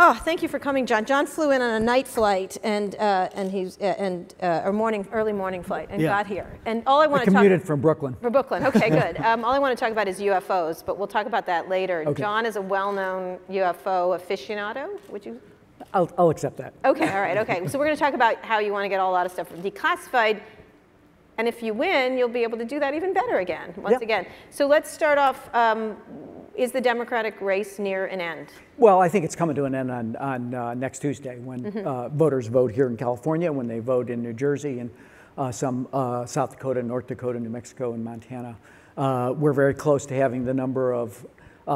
Oh, thank you for coming, John. John flew in on a night flight and early morning flight and got here. And all I want to commuted from Brooklyn. From Brooklyn, okay, good. All I want to talk about is UFOs, but we'll talk about that later. Okay. John is a well-known UFO aficionado. Would you? I'll accept that. Okay, all right, okay. So we're going to talk about how you want to get a lot of stuff declassified. And if you win, you'll be able to do that even better again, once again. So let's start off. Is the Democratic race near an end? Well, I think it's coming to an end on next Tuesday when voters vote here in California, when they vote in New Jersey and some South Dakota, North Dakota, New Mexico, and Montana. We're very close to having the number of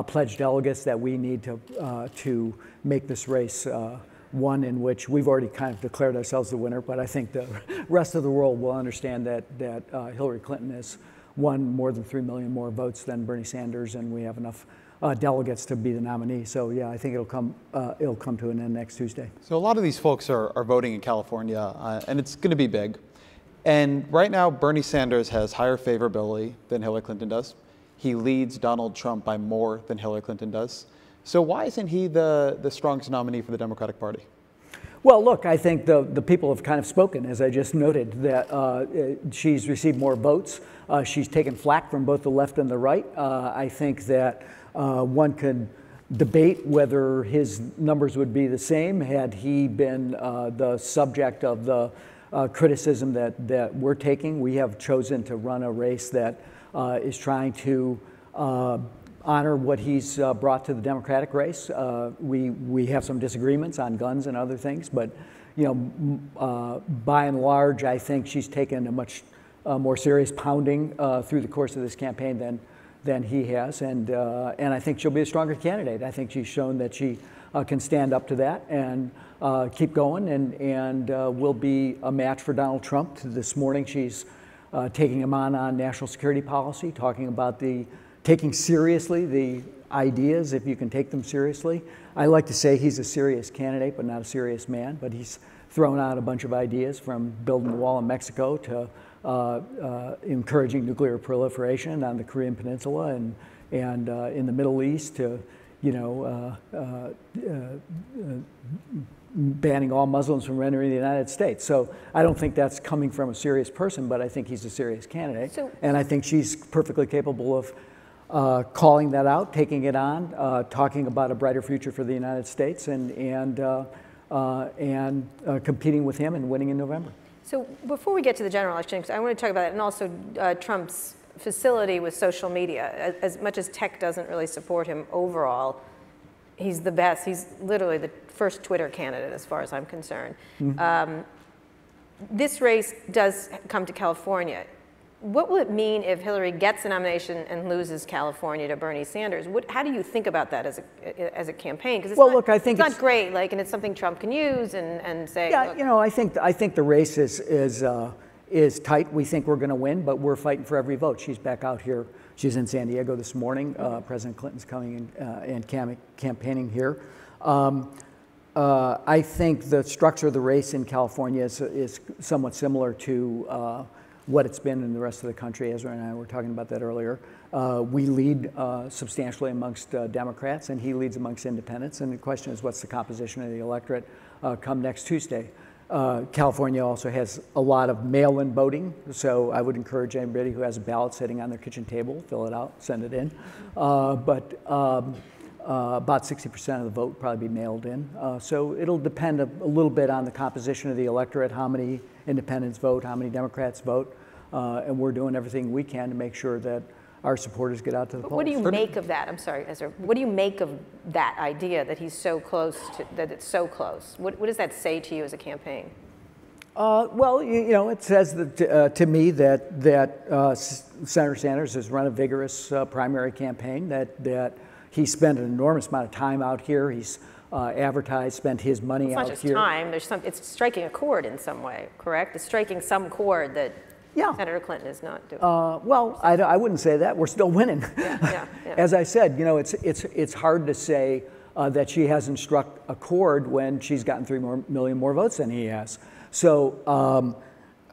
pledged delegates that we need to make this race one in which we've already kind of declared ourselves the winner, but I think the rest of the world will understand that Hillary Clinton has won more than 3 million more votes than Bernie Sanders, and we have enough delegates to be the nominee. So yeah, I think it'll come to an end next Tuesday. So a lot of these folks are voting in California, and it's going to be big. And right now, Bernie Sanders has higher favorability than Hillary Clinton does. He leads Donald Trump by more than Hillary Clinton does. So why isn't he the strongest nominee for the Democratic Party? Well, look, I think the people have kind of spoken, as I just noted, that she's received more votes. She's taken flack from both the left and the right. I think that one could debate whether his numbers would be the same had he been the subject of the criticism that we're taking. We have chosen to run a race that is trying to honor what he's brought to the Democratic race. We have some disagreements on guns and other things, but by and large, I think she's taken a much more serious pounding through the course of this campaign than he has, and I think she'll be a stronger candidate. I think she's shown that she can stand up to that and keep going, and will be a match for Donald Trump. This morning, she's taking him on national security policy, talking about taking seriously the ideas, if you can take them seriously. I like to say he's a serious candidate, but not a serious man, but he's thrown out a bunch of ideas, from building the wall in Mexico to encouraging nuclear proliferation on the Korean Peninsula and in the Middle East, to banning all Muslims from entering the United States. So I don't think that's coming from a serious person, but I think he's a serious candidate. And I think she's perfectly capable of calling that out, taking it on, talking about a brighter future for the United States, and competing with him and winning in November. So before we get to the general election, I want to talk about that, and also Trump's facility with social media. As much as tech doesn't really support him overall, he's the best. He's literally the first Twitter candidate, as far as I'm concerned. This race does come to California. What will it mean if Hillary gets the nomination and loses California to Bernie Sanders? How do you think about that as a campaign? Because it's not great, and it's something Trump can use and say. Yeah, look. I think the race is tight. We think we're going to win, but we're fighting for every vote. She's back out here. She's in San Diego this morning. President Clinton's coming in and campaigning here. I think the structure of the race in California is somewhat similar to what it's been in the rest of the country. Ezra and I were talking about that earlier. We lead substantially amongst Democrats, and he leads amongst independents. And the question is, what's the composition of the electorate come next Tuesday? California also has a lot of mail-in voting, so I would encourage anybody who has a ballot sitting on their kitchen table, fill it out, send it in. But about 60% of the vote will probably be mailed in. So it'll depend a little bit on the composition of the electorate, how many independents vote, how many Democrats vote, and we're doing everything we can to make sure that our supporters get out to the polls. What do you make of that? I'm sorry, Ezra. What do you make of that idea that he's so close that it's so close? What does that say to you as a campaign? Well, it says that, to me that Senator Sanders has run a vigorous primary campaign, that he spent an enormous amount of time out here. He's advertised, spent his money out here. It's not just time. It's striking a chord in some way, correct? It's striking some chord that Senator Clinton is not doing. Well, I wouldn't say that. We're still winning. Yeah. As I said, it's hard to say that she hasn't struck a chord when she's gotten 3 million more votes than he has. So,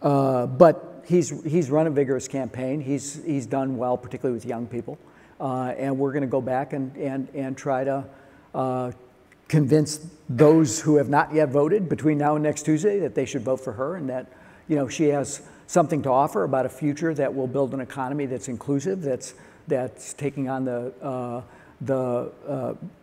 but he's run a vigorous campaign. He's done well, particularly with young people, and we're going to go back and try to convince those who have not yet voted between now and next Tuesday that they should vote for her, and that she has something to offer about a future that will build an economy that's inclusive, that's taking on the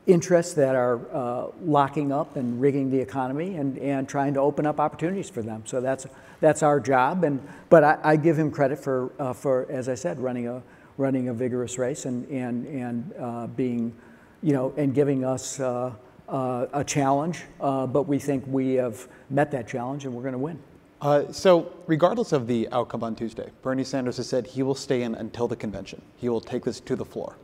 interests that are locking up and rigging the economy and trying to open up opportunities for them. So that's our job. But I give him credit for, as I said, running a vigorous race and being, and giving us a challenge. But we think we have met that challenge and we're going to win. So regardless of the outcome on Tuesday, Bernie Sanders has said he will stay in until the convention. He will take this to the floor.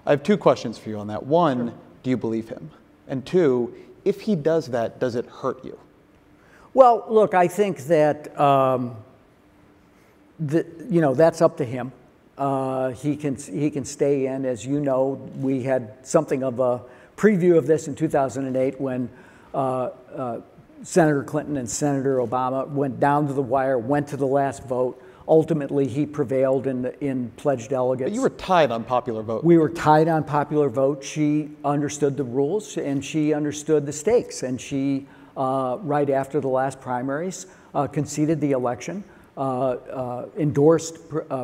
I have two questions for you on that. One, do you believe him? And two, if he does that, does it hurt you? Well, look, I think that that's up to him. He can stay in. As you know, we had something of a preview of this in 2008 when Senator Clinton and Senator Obama went down to the wire, went to the last vote. Ultimately, he prevailed in pledged delegates. But you were tied on popular vote. We were tied on popular vote. She understood the rules and she understood the stakes. And she, right after the last primaries, conceded the election, endorsed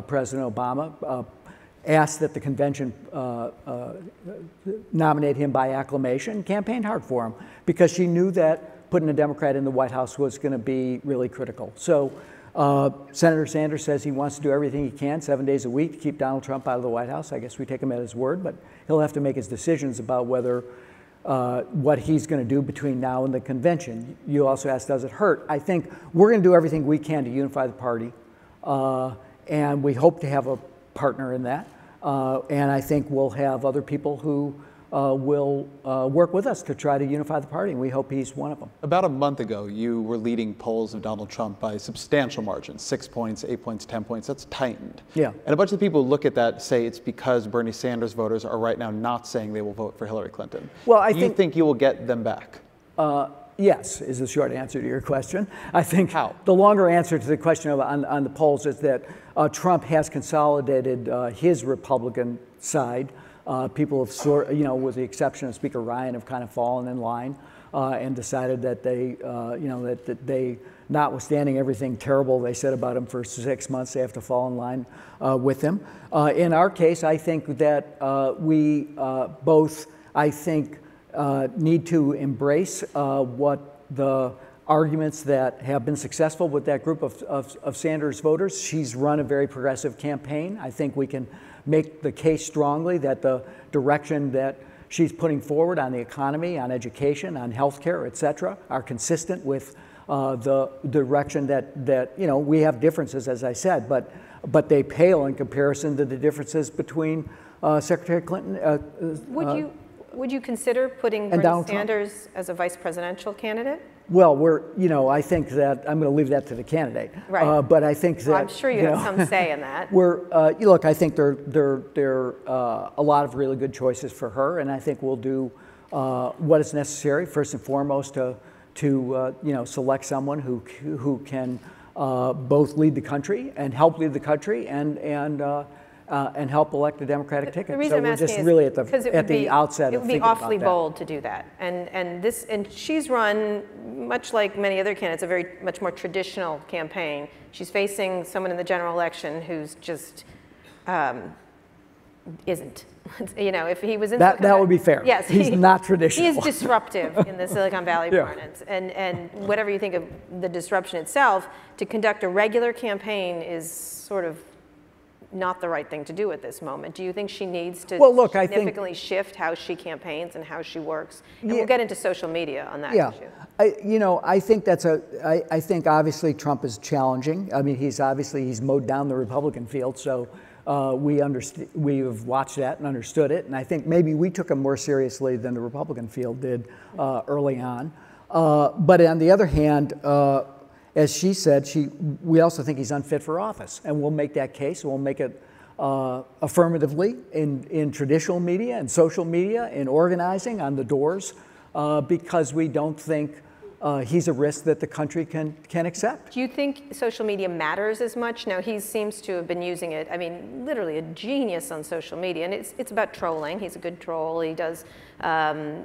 President Obama, asked that the convention nominate him by acclamation, campaigned hard for him because she knew that putting a Democrat in the White House was going to be really critical. So Senator Sanders says he wants to do everything he can 7 days a week to keep Donald Trump out of the White House. I guess we take him at his word, but he'll have to make his decisions about whether what he's going to do between now and the convention. You also asked, does it hurt? I think we're going to do everything we can to unify the party, and we hope to have a partner in that. And I think we'll have other people who will work with us to try to unify the party, and we hope he's one of them. About a month ago, you were leading polls of Donald Trump by substantial margins, 6 points, 8 points, 10 points. That's tightened. Yeah. And a bunch of people look at that, say it's because Bernie Sanders voters are right now not saying they will vote for Hillary Clinton. Well, Do you think you will get them back? Yes, is the short answer to your question. I think How? The longer answer to the question on the polls is that Trump has consolidated his Republican side. People have with the exception of Speaker Ryan, have kind of fallen in line and decided that they, that they, notwithstanding everything terrible they said about him for 6 months, they have to fall in line with him. In our case, I think that we both, need to embrace what the arguments that have been successful with that group of Sanders voters. She's run a very progressive campaign. I think we can make the case strongly that the direction that she's putting forward on the economy, on education, on healthcare, et cetera, are consistent with the direction that we have differences, as I said, but they pale in comparison to the differences between Secretary Clinton. Would you consider putting Bernie Sanders as a vice presidential candidate? Well, I think that I'm going to leave that to the candidate. Right. But I think that I'm sure you have some say in that. Look, I think there are a lot of really good choices for her, and I think we'll do what is necessary first and foremost to select someone who can both lead the country and help lead the country and help elect a Democratic ticket. The reason I'm asking is really at the outset. It would be awfully bold to do that, and she's run, much like many other candidates, a very much more traditional campaign. She's facing someone in the general election who's just isn't. If he was in that would be fair. Yes, he's not traditional. He is disruptive in the Silicon Valley parlance, and whatever you think of the disruption itself, to conduct a regular campaign is sort of not the right thing to do at this moment. Do you think she needs to significantly shift how she campaigns and how she works? And we'll get into social media on that issue. I think I think obviously Trump is challenging. I mean, he's mowed down the Republican field, so we have watched that and understood it. And I think maybe we took him more seriously than the Republican field did early on. But on the other hand, as she said, we also think he's unfit for office, and we'll make that case. We'll make it affirmatively in traditional media and social media, in organizing on the doors, because we don't think he's a risk that the country can accept. Do you think social media matters as much? Now, he seems to have been using it, I mean, literally a genius on social media, and it's about trolling. He's a good troll. He does,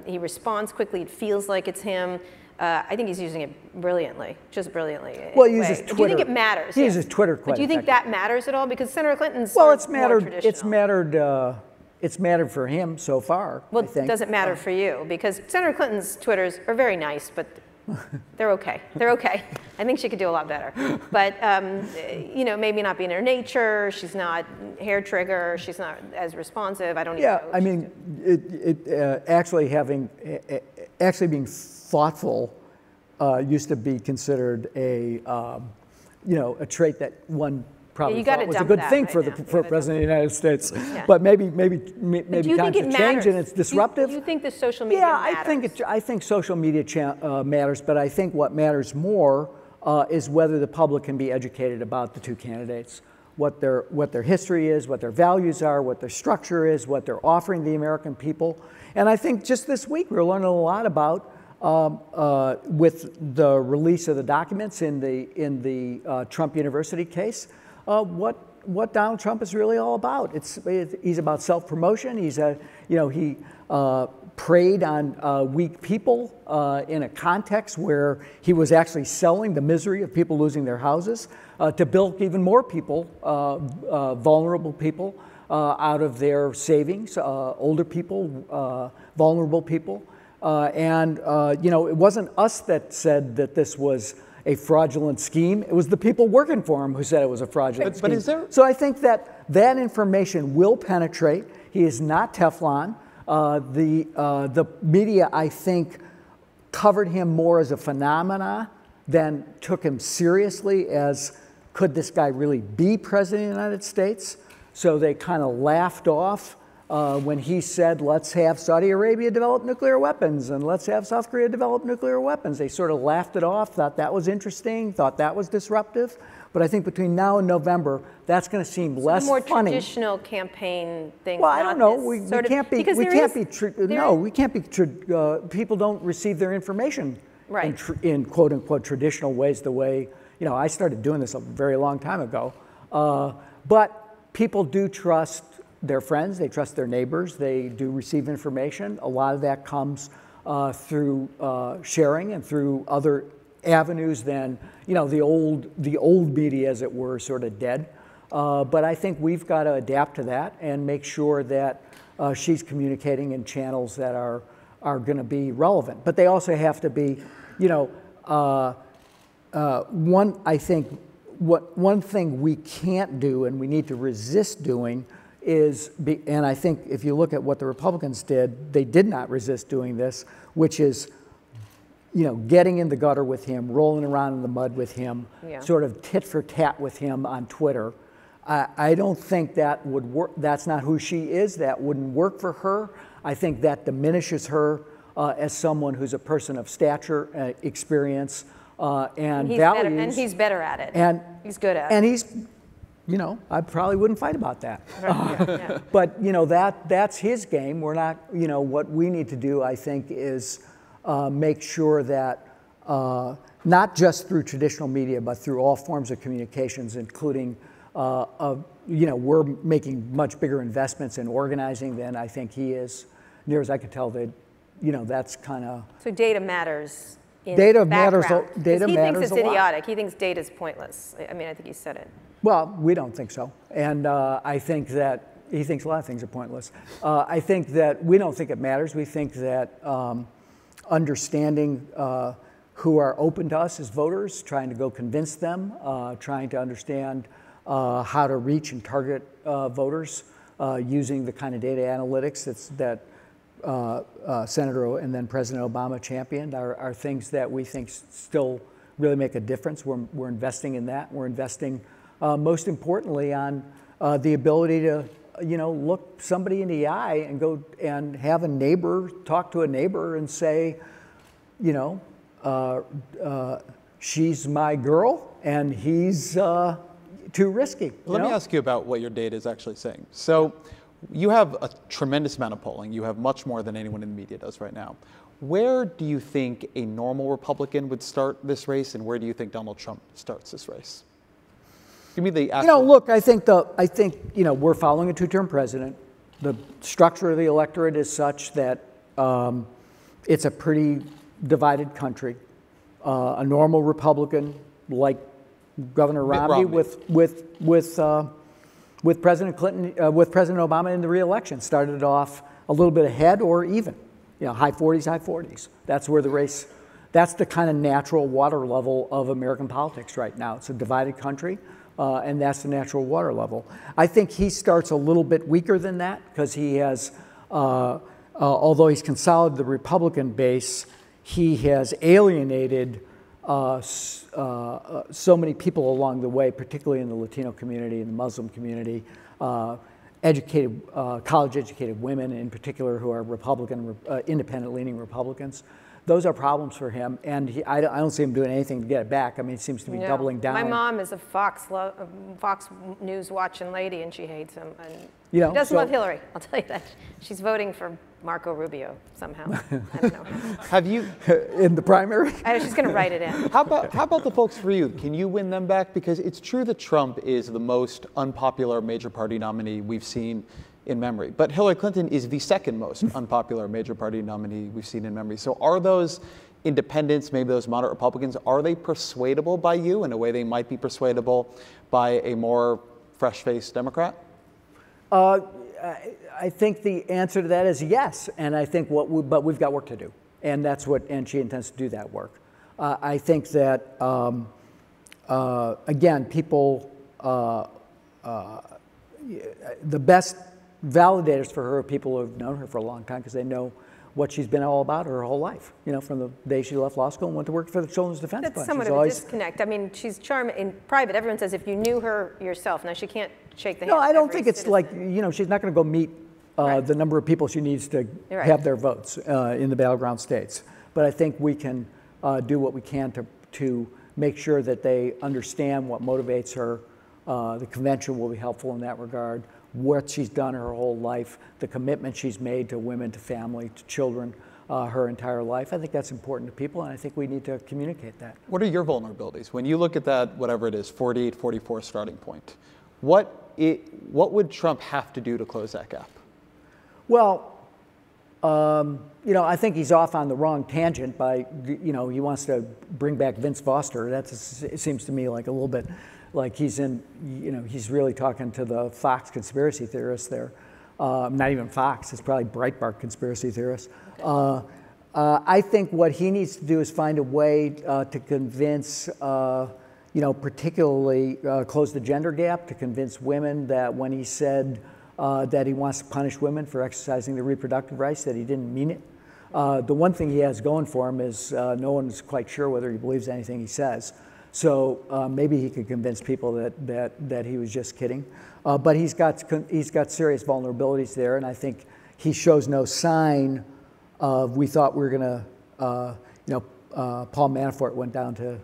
he responds quickly. It feels like it's him. I think he's using it brilliantly, just brilliantly. Well, he uses Twitter. Do you think it matters? He uses Twitter quite But do you think that matters at all? Because Senator Clinton's well, more traditional. It's mattered for him so far. Well, I think. Does it matter for you? Because Senator Clinton's Twitters are very nice, but they're okay. They're okay. I think she could do a lot better. But, you know, maybe not being her nature. She's not hair trigger. She's not as responsive. I don't even know. Yeah, I mean, actually being thoughtful used to be considered a, you know, a trait that one probably thought was a good thing for the President of the United States. Yeah. But maybe times have changed and it's disruptive. Do you think the social media matters? Yeah, I think social media matters, but I think what matters more is whether the public can be educated about the two candidates, what their history is, what their values are, what their structure is, what they're offering the American people. And I think just this week we're learning a lot about with the release of the documents in the Trump University case, what Donald Trump is really all about. He's about self-promotion. He preyed on weak people in a context where he was actually selling the misery of people losing their houses to bilk even more people, vulnerable people, out of their savings, older people, vulnerable people. You know, it wasn't us that said that this was a fraudulent scheme. It was the people working for him who said it was a fraudulent scheme. But is there? So I think that information will penetrate. He is not Teflon. The media, I think, covered him more as a phenomena than took him seriously as, could this guy really be president of the United States? So they kind of laughed off when he said, let's have Saudi Arabia develop nuclear weapons and let's have South Korea develop nuclear weapons. They sort of laughed it off, thought that was interesting, thought that was disruptive. But I think between now and November, that's going to seem less more funny. traditional campaign things. Well, I don't know. We can't be. People don't receive their information in quote unquote traditional ways. The way, you know, I started doing this a very long time ago. But people do trust their friends, they trust their neighbors, they do receive information. A lot of that comes through sharing and through other avenues than, you know, the old media, as it were, sort of dead. But I think we've got to adapt to that and make sure that she's communicating in channels that are going to be relevant. But they also have to be, you know, one thing we can't do and we need to resist doing and I think if you look at what the Republicans did, they did not resist doing this, which is, you know, getting in the gutter with him, rolling around in the mud with him, sort of tit for tat with him on Twitter. I don't think that would work. That's not who she is. That wouldn't work for her. I think that diminishes her as someone who's a person of stature, experience, and values. And he's better at it. And he's good at it. And he's, you know, I probably wouldn't fight about that. But, you know, that's his game. We're not, you know, what we need to do, I think, is make sure that not just through traditional media, but through all forms of communications, including, you know, we're making much bigger investments in organizing than I think he is. Near as I can tell, that, you know, that's kind of. So data matters. Data matters. Data he matters thinks it's a lot. idiotic. He thinks data's pointless. I mean, I think he said it. Well, we don't think so. And I think that he thinks a lot of things are pointless. I think that we don't think it matters. We think that understanding who are open to us as voters, trying to go convince them, trying to understand how to reach and target voters using the kind of data analytics that Senator and then President Obama championed are things that we think still really make a difference. We're investing in that. We're investing most importantly on the ability to, you know, look somebody in the eye and go and have a neighbor talk to a neighbor and say, you know, she's my girl and he's too risky. Let me ask you about what your data is actually saying. So you have a tremendous amount of polling. You have much more than anyone in the media does right now. Where do you think a normal Republican would start this race, and where do you think Donald Trump starts this race? Give me the actual... look, I think we're following a two-term president. The structure of the electorate is such that it's a pretty divided country. A normal Republican like Governor Romney with President Clinton, with President Obama in the re-election, started off a little bit ahead or even, high 40s. That's where the race, that's the kind of natural water level of American politics right now. It's a divided country, and that's the natural water level. I think he starts a little bit weaker than that because he has, although he's consolidated the Republican base, he has alienated so many people along the way, particularly in the Latino community and the Muslim community, college-educated women in particular who are Republican, independent-leaning Republicans. Those are problems for him, and I don't see him doing anything to get it back. I mean, he seems to be doubling down. My mom is a Fox News watching lady, and she hates him. And she doesn't love Hillary, I'll tell you that. She's voting for Marco Rubio somehow. I don't know. Have you in the primary? She's going to write it in. How about the folks for you? Can you win them back? Because it's true that Trump is the most unpopular major party nominee we've seen in memory, but Hillary Clinton is the second most unpopular major party nominee we've seen in memory. So are those independents, maybe those moderate Republicans, are they persuadable by you in a way they might be persuadable by a more fresh-faced Democrat? I think the answer to that is yes, and I think but we've got work to do, and and she intends to do that work. I think that again, people, the best validators for her are people who have known her for a long time because they know what she's been all about her whole life, from the day she left law school and went to work for the Children's Defense Fund. That's somewhat of a disconnect. I mean, she's charming in private. Everyone says if you knew her yourself. Now, she can't shake the hand. No, I don't think it's like, she's not going to go meet the number of people she needs to have their votes in the battleground states. But I think we can do what we can to make sure that they understand what motivates her. The convention will be helpful in that regard. What she's done her whole life, the commitment she's made to women, to family, to children, her entire life. I think that's important to people, and I think we need to communicate that. What are your vulnerabilities? When you look at that, whatever it is, 48, 44 starting point, what would Trump have to do to close that gap? Well, I think he's off on the wrong tangent by, he wants to bring back Vince Foster. It seems to me like a little bit like he's really talking to the Fox conspiracy theorists there. Not even Fox, it's probably Breitbart conspiracy theorists. I think what he needs to do is find a way to convince, particularly close the gender gap, to convince women that when he said that he wants to punish women for exercising their reproductive rights, that he didn't mean it. The one thing he has going for him is no one's quite sure whether he believes anything he says. So maybe he could convince people that he was just kidding. But he's got serious vulnerabilities there, and I think he shows no sign of. We thought we were going to, Paul Manafort went down to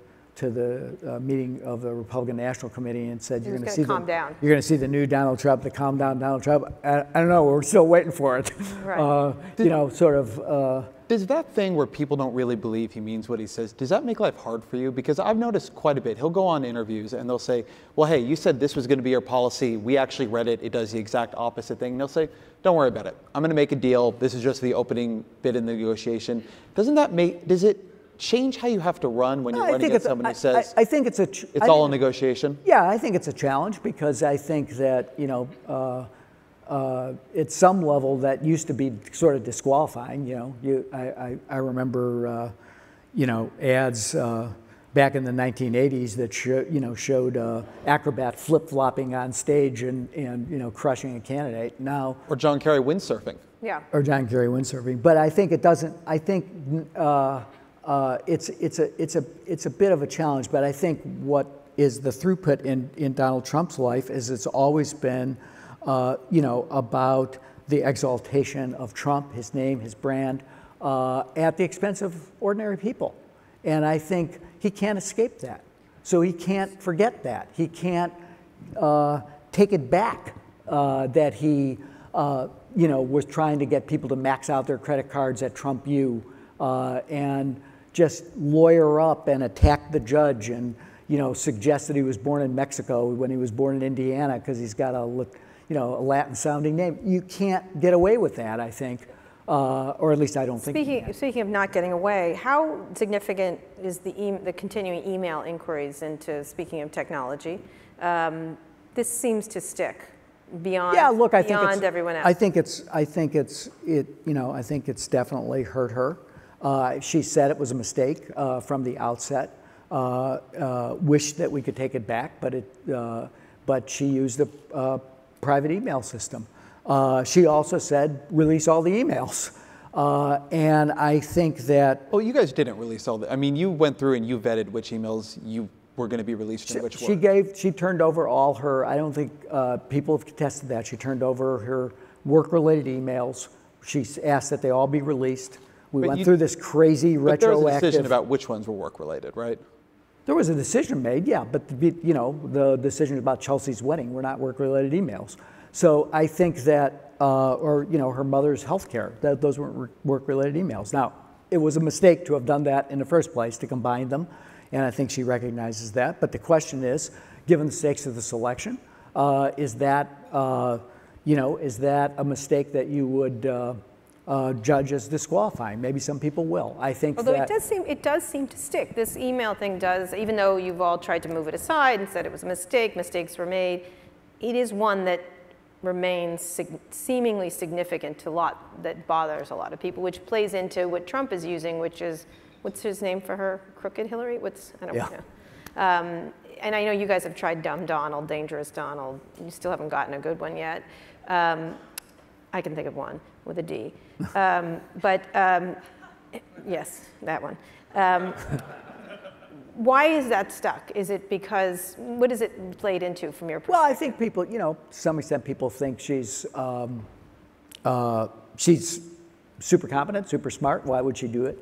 the meeting of the Republican National Committee and said, "You're going to see the new Donald Trump, the calm down Donald Trump." I don't know. We're still waiting for it. Right. Does that thing where people don't really believe he means what he says, does that make life hard for you? Because I've noticed quite a bit. He'll go on interviews and they'll say, well, hey, you said this was going to be your policy. We actually read it. It does the exact opposite thing. And they'll say, don't worry about it. I'm going to make a deal. This is just the opening bit in the negotiation. Does it change how you have to run when you're running against someone who says I think it's all a negotiation? Yeah, I think it's a challenge because I think that, at some level that used to be sort of disqualifying. I remember ads back in the 1980s that showed acrobat flip-flopping on stage and crushing a candidate. Now, or John Kerry windsurfing. Yeah. Or John Kerry windsurfing. But I think it doesn't. I think it's a bit of a challenge. But I think what is the throughput in Donald Trump's life is it's always been. About the exaltation of Trump, his name, his brand, at the expense of ordinary people. And I think he can't escape that. So he can't forget that. He can't take it back that he, was trying to get people to max out their credit cards at Trump U and just lawyer up and attack the judge and, suggest that he was born in Mexico when he was born in Indiana because he's got a Latin-sounding name. You can't get away with that, I think, or at least I don't think. Speaking of not getting away, how significant is the continuing email inquiries into, speaking of technology? This seems to stick beyond. Yeah, look, beyond everyone else. I think it's definitely hurt her. She said it was a mistake from the outset. Wished that we could take it back, but she used a private email system. She also said, release all the emails. And I think that... Well, you guys didn't release all the... I mean, you went through and you vetted which emails you were going to be released and which weren't. She turned over all her... I don't think people have contested that. She turned over her work-related emails. She asked that they all be released. We went through this crazy retroactive... But there was a decision about which ones were work-related, right? There was a decision made, yeah, but the decisions about Chelsea's wedding were not work-related emails. So I think that, her mother's health care, those weren't work-related emails. Now, it was a mistake to have done that in the first place, to combine them, and I think she recognizes that. But the question is, given the stakes of this election, is that a mistake that you would judge as disqualifying? Maybe some people will. I think Although it does seem to stick. This email thing does, even though you've all tried to move it aside and said it was a mistake, mistakes were made, it is one that remains seemingly significant that bothers a lot of people, which plays into what Trump is using, which is, what's his name for her? Crooked Hillary? I don't know. And I know you guys have tried Dumb Donald, Dangerous Donald. You still haven't gotten a good one yet. I can think of one with a D. Yes, that one. Why is that stuck? Is it because, what is it played into from your perspective? Well, I think people, to some extent people think she's super competent, super smart. Why would she do it?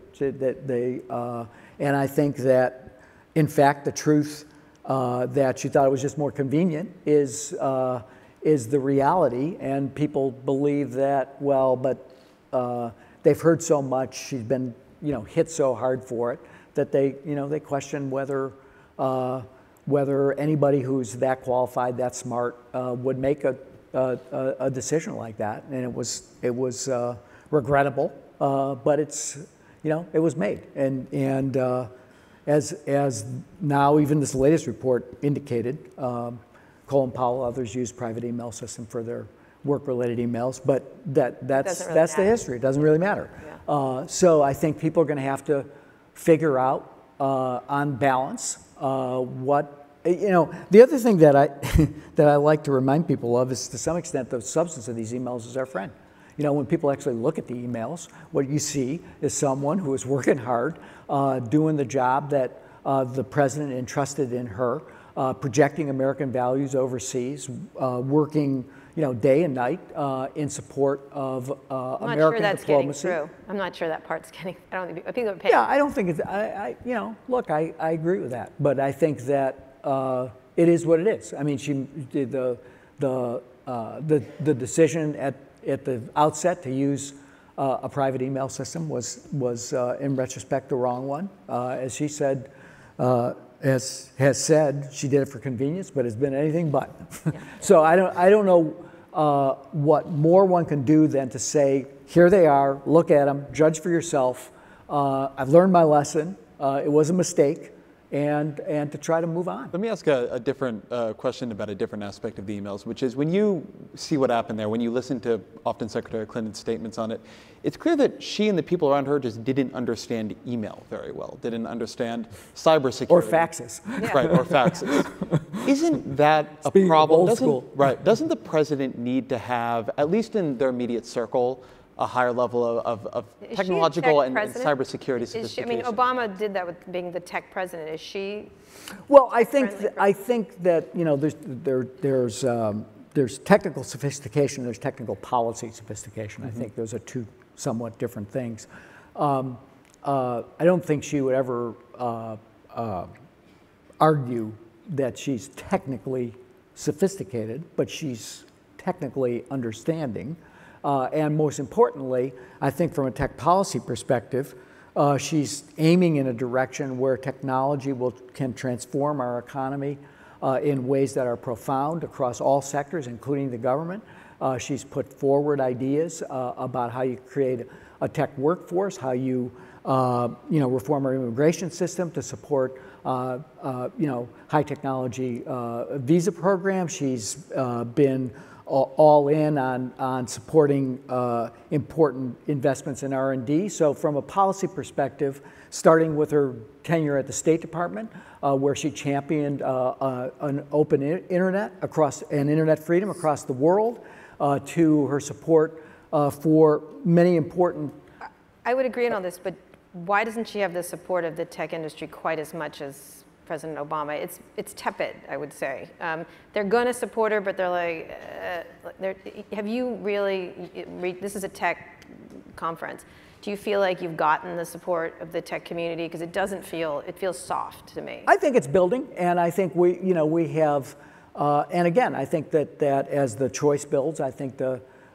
And I think that, in fact, the truth that she thought it was just more convenient is the reality, and people believe that, but they've heard so much, she's been, hit so hard for it, that they question whether anybody who's that qualified, that smart, would make a decision like that. And it was regrettable, but it was made. And as now even this latest report indicated, Colin Powell, others use private email system for their work-related emails, but that's the history. It doesn't really matter. Yeah. So I think people are going to have to figure out on balance what, the other thing that I like to remind people of is, to some extent, the substance of these emails is our friend. When people actually look at the emails, what you see is someone who is working hard, doing the job that the president entrusted in her, projecting American values overseas, working day and night in support of American diplomacy. I'm not sure that part's getting. I don't think people are paying. Yeah, I don't think it's. Look, I agree with that, but I think that it is what it is. I mean, she did the decision at the outset to use a private email system was in retrospect the wrong one, as she said. Has said she did it for convenience, but has been anything but. Yeah. So I don't know what more one can do than to say, here they are, look at them, judge for yourself. I've learned my lesson. It was a mistake, and to try to move on. Let me ask a different question about a different aspect of the emails, which is, when you see what happened there, when you listen to often Secretary Clinton's statements on it, it's clear that she and the people around her just didn't understand email very well, didn't understand cybersecurity. Or faxes. Yeah. Right, or faxes. Isn't that a problem? Doesn't the president need to have, at least in their immediate circle, a higher level of technological and cybersecurity sophistication? Obama did that with being the tech president. Is she? Well, I think that there's technical sophistication, there's technical policy sophistication. Mm-hmm. I think those are two somewhat different things. I don't think she would ever argue that she's technically sophisticated, but she's technically understanding. And most importantly, I think from a tech policy perspective, She's aiming in a direction where technology can transform our economy in ways that are profound across all sectors, including the government. She's put forward ideas about how you create a tech workforce, how you reform our immigration system to support high technology visa programs. She's been all in on supporting important investments in R&D. So from a policy perspective, starting with her tenure at the State Department, where she championed an open internet and internet freedom across the world, to her support for many important... I would agree on all this, but why doesn't she have the support of the tech industry quite as much as President Obama? It's tepid, I would say. They're going to support her, but they're like, have you really, this is a tech conference. Do you feel like you've gotten the support of the tech community? Because it feels soft to me. I think it's building, and I think we have, and again, I think that as the choice builds, I think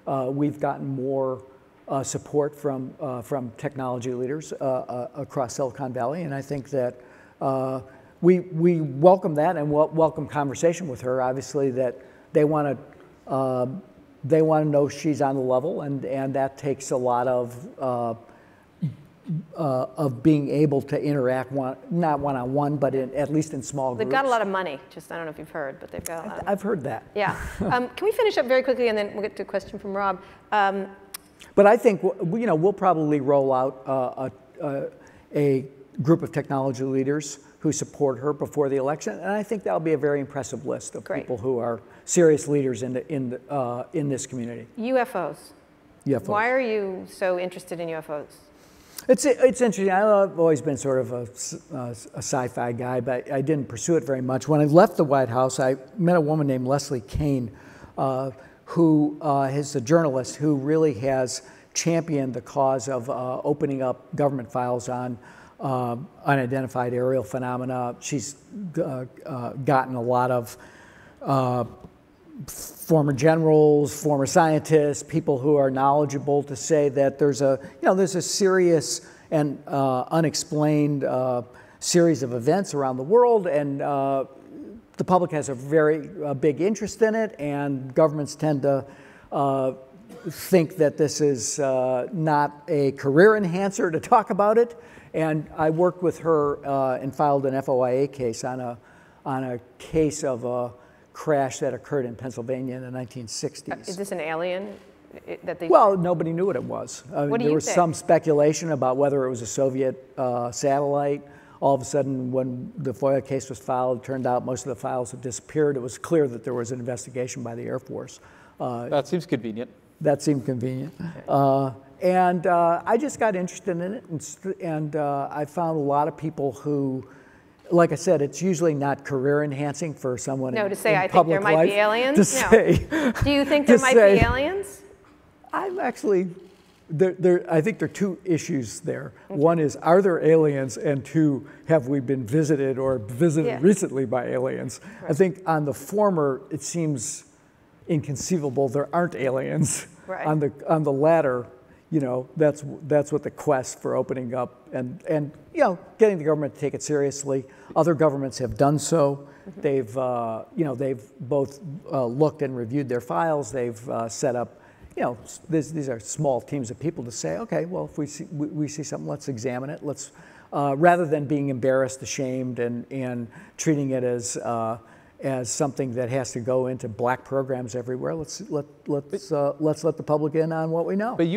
we've gotten more support from technology leaders across Silicon Valley, and I think that we welcome that and welcome conversation with her. Obviously, that they want to know she's on the level, and that takes a lot of being able to interact, not one-on-one, but at least in small groups. They've got a lot of money. Just, I don't know if you've heard, but they've got a lot. I've heard that. Yeah. Can we finish up very quickly, and then we'll get to a question from Rob. But I think we'll probably roll out a group of technology leaders who support her before the election, and I think that'll be a very impressive list of people who are serious leaders in this community. UFOs. UFOs. Why are you so interested in UFOs? It's interesting. I've always been sort of a sci-fi guy, but I didn't pursue it very much. When I left the White House, I met a woman named Leslie Kean, who is a journalist who really has championed the cause of opening up government files on unidentified aerial phenomena. She's gotten a lot of former generals, former scientists, people who are knowledgeable to say that there's a serious and unexplained series of events around the world, and the public has a very big interest in it, and governments tend to think that this is not a career enhancer to talk about it. And I worked with her and filed an FOIA case on a case of a crash that occurred in Pennsylvania in the 1960s. Is this an alien? Well, nobody knew what it was. There was some speculation about whether it was a Soviet satellite. All of a sudden, when the FOIA case was filed, it turned out most of the files had disappeared. It was clear that there was an investigation by the Air Force. That seems convenient. That seemed convenient. And I just got interested in it, and I found a lot of people who, like I said, it's usually not career enhancing for someone to say, I think there might be aliens? Do you think there might be aliens? I'm actually, I think there are two issues there. Okay. One is, are there aliens? And two, have we been visited or visited recently by aliens? Right. I think on the former, it seems inconceivable there aren't aliens. Right. On the latter, that's what the quest for opening up and getting the government to take it seriously. Other governments have done so. Mm-hmm. They've both looked and reviewed their files. They've set up, these are small teams of people to say, okay, well, if we see something, let's examine it. Let's rather than being embarrassed, ashamed, and treating it as something that has to go into black programs everywhere. Let's let the public in on what we know. But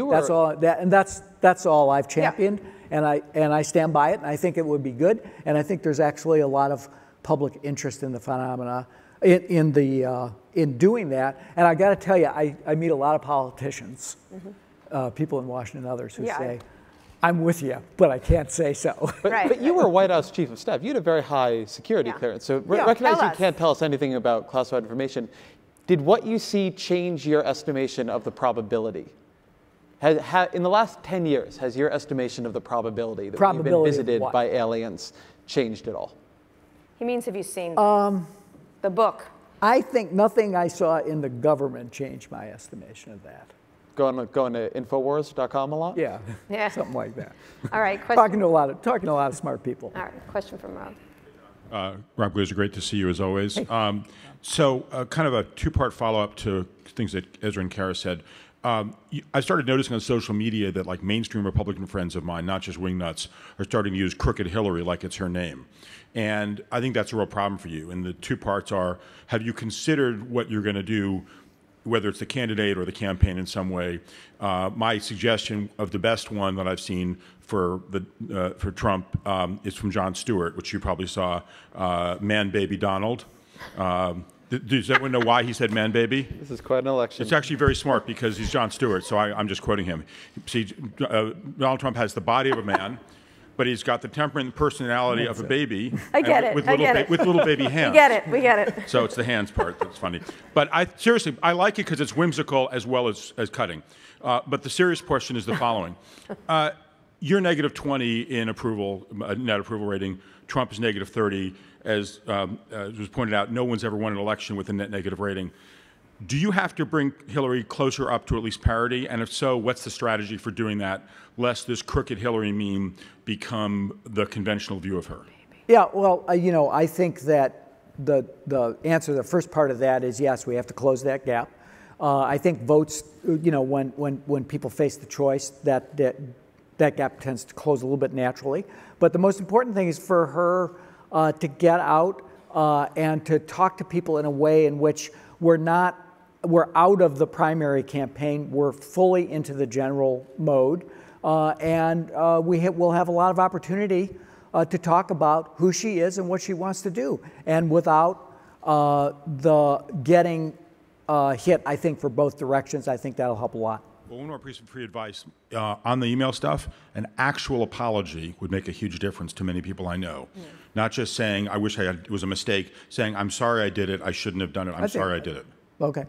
that's all I've championed, and I stand by it. And I think it would be good. And I think there's actually a lot of public interest in the phenomena in doing that. And I got to tell you, I meet a lot of politicians, people in Washington and others who say, I'm with you, but I can't say so. But you were White House Chief of Staff. You had a very high security clearance. So recognize you can't tell us anything about classified information. Did what you see change your estimation of the probability? In the last 10 years, has your estimation of the probability that you've been visited by aliens changed at all? He means, have you seen the book? I think nothing I saw in the government changed my estimation of that. going to Infowars.com a lot? Yeah, Yeah. something like that. All right, question. Talking to a lot of smart people. All right, question from Rob. Rob Glazer, great to see you as always. Hey. So kind of a two-part follow-up to things that Ezra and Kara said. I started noticing on social media that like mainstream Republican friends of mine, not just wingnuts, are starting to use Crooked Hillary like it's her name. And I think that's a real problem for you. And the two parts are, have you considered what you're going to do, whether it's the candidate or the campaign in some way? My suggestion of the best one that I've seen for Trump is from Jon Stewart, which you probably saw, Man Baby Donald. Does everyone know why he said man baby? This is quite an election. It's actually very smart because he's Jon Stewart, so I'm just quoting him. See, Donald Trump has the body of a man, but he's got the temperament and personality of a baby. I get it. With little baby hands. We get it. So it's the hands part that's funny. But seriously, I like it because it's whimsical as well as cutting. But the serious question is the following. You're negative 20 in approval, net approval rating. Trump is negative 30. As was pointed out, no one's ever won an election with a net negative rating. Do you have to bring Hillary closer up to at least parity? And if so, what's the strategy for doing that, lest this crooked Hillary meme become the conventional view of her? Yeah, well, I think that the answer to the first part of that is yes, we have to close that gap. I think votes, when people face the choice, that gap tends to close a little bit naturally. But the most important thing is for her to get out and to talk to people in a way in which we're out of the primary campaign, we're fully into the general mode, and we'll have a lot of opportunity to talk about who she is and what she wants to do, and without the getting hit, I think, for both directions. I think that'll help a lot. Well, one more piece of free advice. On the email stuff, an actual apology would make a huge difference to many people I know. Yeah. Not just saying, I wish it was a mistake, saying, I'm sorry I did it, I shouldn't have done it, I'm sorry I did it. Okay.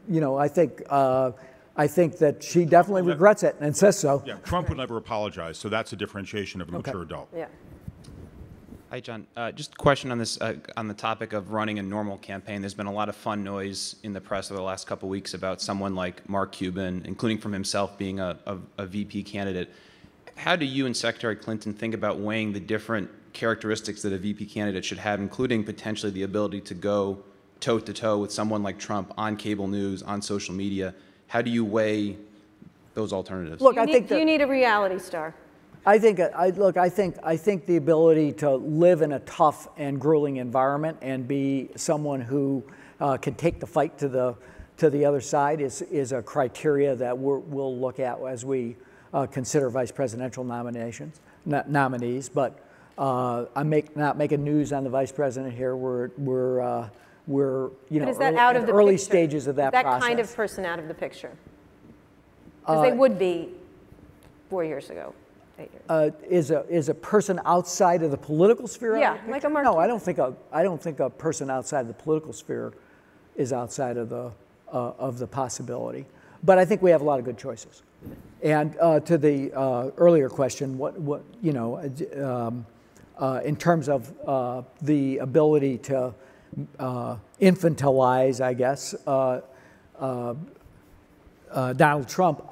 Yeah. I think that she definitely regrets it and says so. Yeah, Trump would never apologize, so that's a differentiation of a mature adult. Yeah. Hi, John. Just a question on this, on the topic of running a normal campaign. There's been a lot of fun noise in the press over the last couple of weeks about someone like Mark Cuban, including from himself, being a VP candidate. How do you and Secretary Clinton think about weighing the different characteristics that a VP candidate should have, including potentially the ability to go toe-to-toe with someone like Trump on cable news, on social media? How do you weigh those alternatives? Look, you need a reality star. I think the ability to live in a tough and grueling environment and be someone who can take the fight to the other side is a criteria that we'll look at as we consider vice presidential nominees. But I'm not making news on the vice president here. We're early stages of that process. That kind of person out of the picture, because they would be 4 years ago. Is a person outside of the political sphere? Yeah, like a Mark. No, I don't think a person outside of the political sphere is outside of the possibility. But I think we have a lot of good choices. And to the earlier question, in terms of the ability to infantilize, I guess, Donald Trump.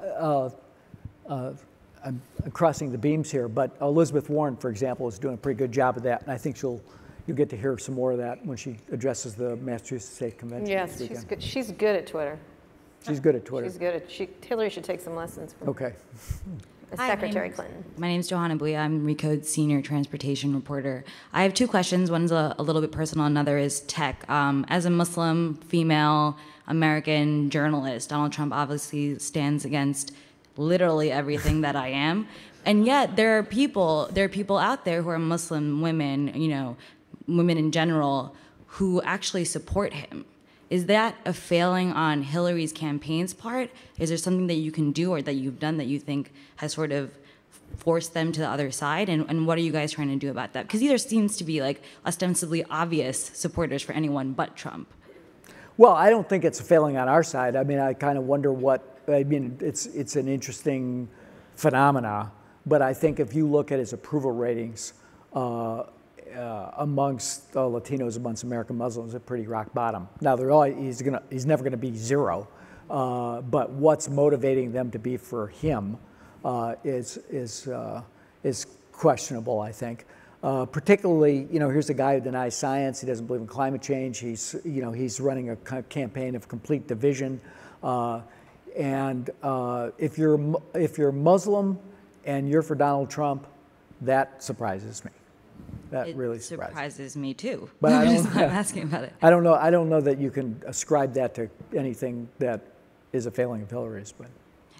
I'm crossing the beams here, but Elizabeth Warren, for example, is doing a pretty good job of that, and I think you'll get to hear some more of that when she addresses the Massachusetts State Convention. Yes, she's good. She's good at Twitter. She's good at Twitter. She's good at. Hillary should take some lessons from. Okay. Secretary Clinton. My name is Johanna Bouya. I'm Recode's senior transportation reporter. I have two questions. One's a little bit personal. Another is tech. As a Muslim, female, American journalist, Donald Trump obviously stands against literally everything that I am, and yet there are people out there who are Muslim women, women in general, who actually support him. Is that a failing on Hillary's campaign's part? Is there something that you can do or that you've done that you think has sort of forced them to the other side? And what are you guys trying to do about that? Because there seems to be like ostensibly obvious supporters for anyone but Trump. Well, I don't think it's a failing on our side. I mean, I kind of wonder it's an interesting phenomena, but I think if you look at his approval ratings amongst Latinos, amongst American Muslims, they're pretty rock bottom. Now, he's never going to be zero, but what's motivating them to be for him is questionable, I think. Particularly, here's a guy who denies science. He doesn't believe in climate change. He's running a campaign of complete division. And if you're Muslim and you're for Donald Trump, that surprises me. That really surprises me too. But I'm just not asking about it. I don't know that you can ascribe that to anything that is a failing of Hillary's. But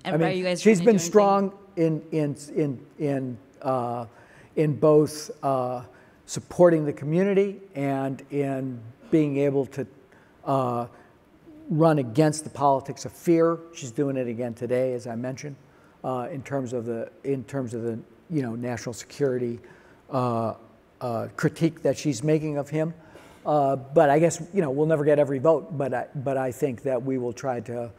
and are you guys she's been strong in both supporting the community and in being able to run against the politics of fear. She's doing it again today, as I mentioned, in terms of the national security critique that she's making of him. But I guess we'll never get every vote. But I think that we will try to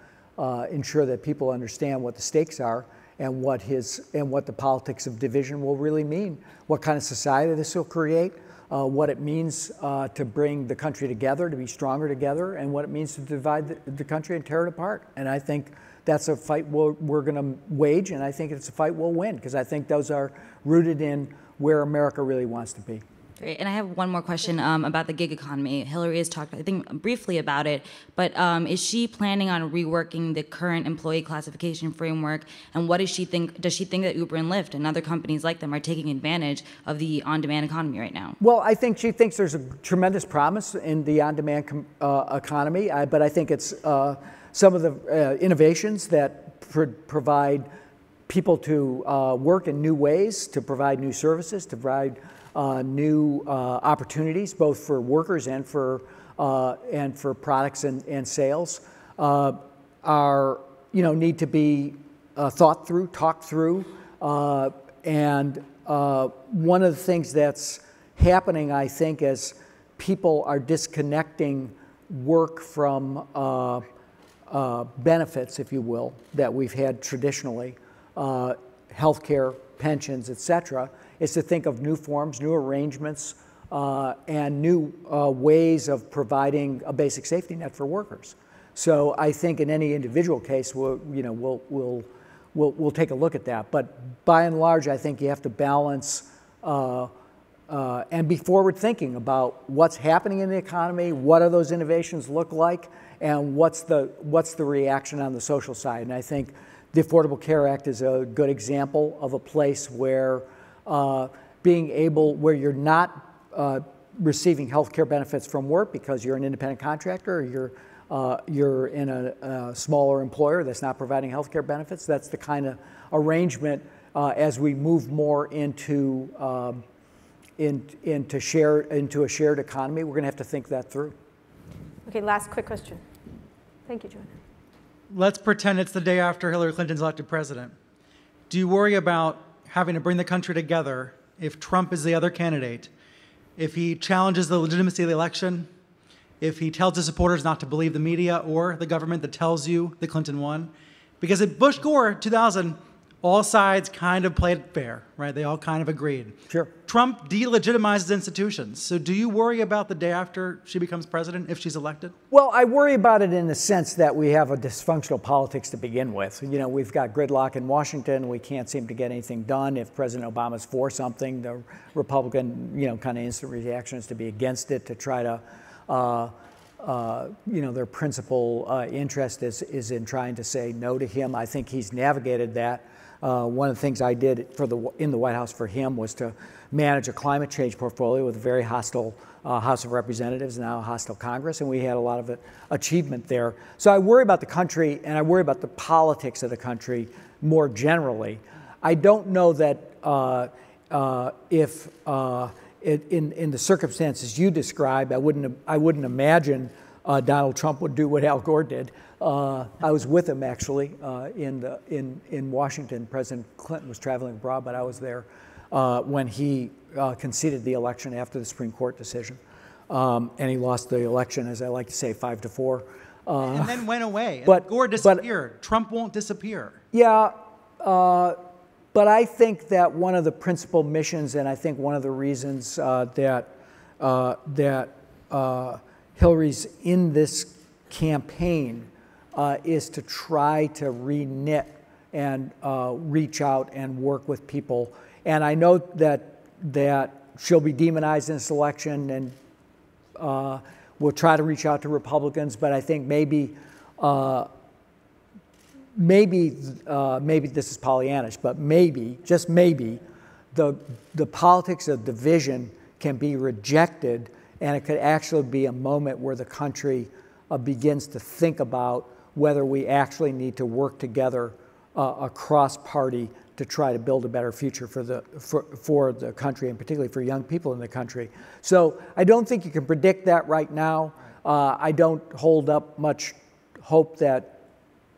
ensure that people understand what the stakes are and what the politics of division will really mean. What kind of society this will create. What it means to bring the country together, to be stronger together, and what it means to divide the country and tear it apart. And I think that's a fight we're going to wage, and I think it's a fight we'll win, because I think those are rooted in where America really wants to be. Great. And I have one more question about the gig economy. Hillary has talked, I think, briefly about it, but is she planning on reworking the current employee classification framework? And what does she think that Uber and Lyft and other companies like them are taking advantage of the on-demand economy right now? Well, I think she thinks there's a tremendous promise in the on-demand economy, but I think it's some of the innovations that provide people to work in new ways, to provide new services, to provide new opportunities, both for workers and for products and sales, need to be thought through, talked through, and one of the things that's happening, I think, as people are disconnecting work from benefits, if you will, that we've had traditionally, healthcare, pensions, etc., is to think of new forms, new arrangements, and new ways of providing a basic safety net for workers. So I think in any individual case, we'll take a look at that. But by and large, I think you have to balance and be forward thinking about what's happening in the economy, what do those innovations look like, and what's the reaction on the social side. And I think the Affordable Care Act is a good example of a place where where you're not receiving health care benefits from work because you're an independent contractor, or you're in a smaller employer that's not providing health care benefits. That's the kind of arrangement as we move more into a shared economy. We're going to have to think that through. Okay, last quick question. Thank you, Joanna. Let's pretend it's the day after Hillary Clinton's elected president. Do you worry about having to bring the country together if Trump is the other candidate, if he challenges the legitimacy of the election, if he tells his supporters not to believe the media or the government that tells you that Clinton won? Because at Bush-Gore 2000, all sides kind of played fair, right? They all kind of agreed. Sure. Trump delegitimizes institutions. So do you worry about the day after she becomes president if she's elected? Well, I worry about it in the sense that we have a dysfunctional politics to begin with. We've got gridlock in Washington. We can't seem to get anything done. If President Obama's for something, the Republican, kind of instant reaction is to be against it, to try to, their principal interest is in trying to say no to him. I think he's navigated that. One of the things I did in the White House for him was to manage a climate change portfolio with a very hostile House of Representatives, now a hostile Congress, and we had a lot of achievement there. So I worry about the country, and I worry about the politics of the country more generally. I don't know that if in the circumstances you described, I wouldn't imagine Donald Trump would do what Al Gore did. I was with him actually in Washington. President Clinton was traveling abroad, but I was there when he conceded the election after the Supreme Court decision, and he lost the election, as I like to say, 5-4. And then went away. But Gore disappeared. Trump won't disappear. Yeah, but I think that one of the principal missions, and I think one of the reasons that Hillary's in this campaign is to try to re-knit and reach out and work with people. And I know that she'll be demonized in this election, and we'll try to reach out to Republicans, but I think maybe this is Pollyannish, but maybe, just maybe, the politics of division can be rejected, and it could actually be a moment where the country begins to think about whether we actually need to work together across party to try to build a better future for the country, and particularly for young people in the country. So I don't think you can predict that right now. I don't hold up much hope that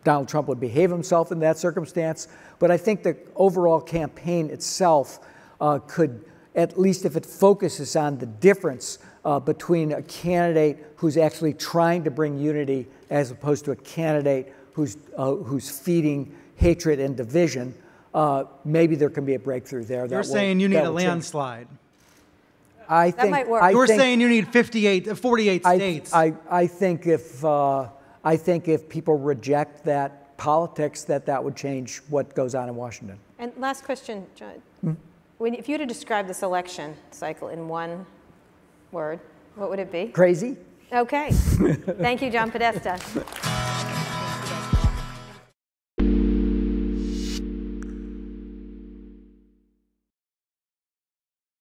Donald Trump would behave himself in that circumstance, but I think the overall campaign itself could, at least if it focuses on the difference between a candidate who's actually trying to bring unity as opposed to a candidate who's feeding hatred and division, maybe there can be a breakthrough there. You're saying you need a landslide. I think that might work. You're saying you need 48 states. I think if people reject that politics, that would change what goes on in Washington. And last question, John. If you were to describe this election cycle in one word, what would it be? Crazy. Okay. Thank you, John Podesta.